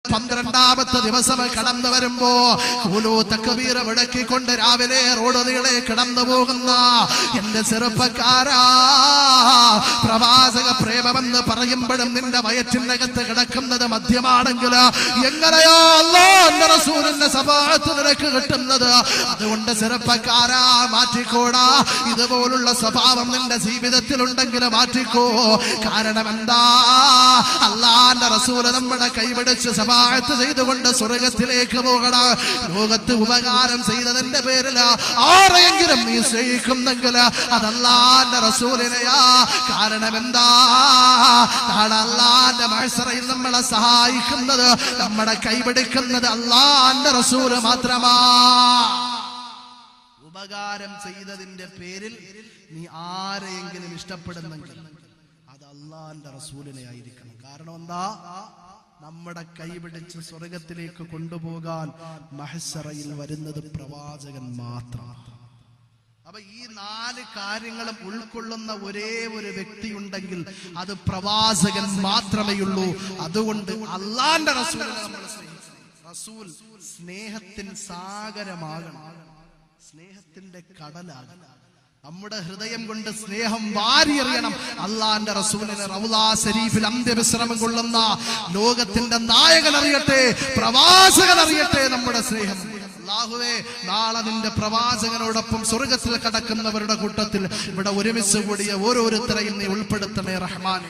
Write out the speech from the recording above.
12ാമത്തെ ദിവസം കടന്നു വരുമ്പോ ഖുലൂ തക്ബീർ മുടക്കിക്കൊണ്ട് രാവിലെ റോഡ് നീളെ കടന്നു പോകുന്ന എന്റെ ചെറുപ്പക്കാരാ, പ്രവാചക പ്രേമമെന്ന് പറയുമ്പോഴും നിന്റെ വയറ്റിനകത്ത് കിടക്കുന്നത് മദ്യമാണെങ്കിൽ എങ്ങനെയോ അല്ലാഹുവിന്റെ റസൂലിന്റെ ശഫാഅത്ത് നിനക്ക് കിട്ടുന്നത്? അതുകൊണ്ട് ചെറുപ്പക്കാരാ, മാറ്റിക്കോടാ. ഇതുപോലുള്ള സ്വഭാവം നിന്റെ ജീവിതത്തിൽ ഉണ്ടെങ്കിൽ മാറ്റിക്കോ. കാരണം എന്താ? അല്ലാഹുവിന്റെ റസൂല് നമ്മുടെ കൈപിടിച്ച് ശഫാഅത്ത് ചെയ്തുകൊണ്ട് സ്വർഗത്തിലേക്ക് പോകണം. ലോകത്ത് ഉപകാരം ചെയ്തതിന്റെ പേരിൽ ആരെയെങ്കിലും നീ സ്നേഹിക്കുന്നെങ്കിൽ അത് അല്ലാഹുവിന്റെ റസൂലിനെയാ. കാരണം എന്താ? അല്ലാഹുവിന്റെ മഹ്ശറയിൽ നമ്മളെ സഹായിക്കുന്നത്, നമ്മുടെ കൈപിടിക്കുന്നത് അല്ലാഹുവിന്റെ റസൂല് മാത്രമാ. ഉപകാരം ചെയ്തതിന്റെ പേരിൽ നീ ആരെയെങ്കിലും ഇഷ്ടപ്പെടുന്നെങ്കിൽ അത് അല്ലാഹുവിന്റെ റസൂലിനെ ആയിരിക്കണം. കാരണം എന്താ? നമ്മുടെ കൈപിടിച്ച് സ്വർഗത്തിലേക്ക് കൊണ്ടുപോകാൻ മഹ്ശറയിൽ വരുന്നത് പ്രവാചകൻ മാത്രം. അപ്പൊ ഈ 4 കാര്യങ്ങളും ഉൾക്കൊള്ളുന്ന ഒരേ ഒരു വ്യക്തി ഉണ്ടെങ്കിൽ അത് പ്രവാചകൻ മാത്രമേയുള്ളൂ. അതുകൊണ്ട് അല്ലാഹുവിന്റെ റസൂലിനെ നമ്മൾ സ്നേഹിക്കണം. റസൂൽ സ്നേഹത്തിൻ സാഗരമാകണം, സ്നേഹത്തിന്റെ കടലാകണം. നമ്മുടെ ഹൃദയം കൊണ്ട് സ്നേഹം വാരിയെറിയണം. അല്ലാഹുവിന്റെ റസൂലിനെ റൗളാ ശരീഫിൽ അന്ത്യവിശ്രമം കൊള്ളുന്ന ലോകത്തിന്റെ നായകൻ അറിയട്ടെ, പ്രവാചകൻ അറിയട്ടെ നമ്മുടെ സ്നേഹം. അല്ലാഹുവേ, നാളെ നിന്റെ പ്രവാചകനോടൊപ്പം സ്വർഗത്തിൽ കടക്കുന്നവരുടെ കൂട്ടത്തിൽ ഇവിടെ ഒരുമിച്ച് കൂടിയ ഓരോരുത്തരെയും നീ ഉൾപ്പെടുത്തണേ റഹ്മാൻ.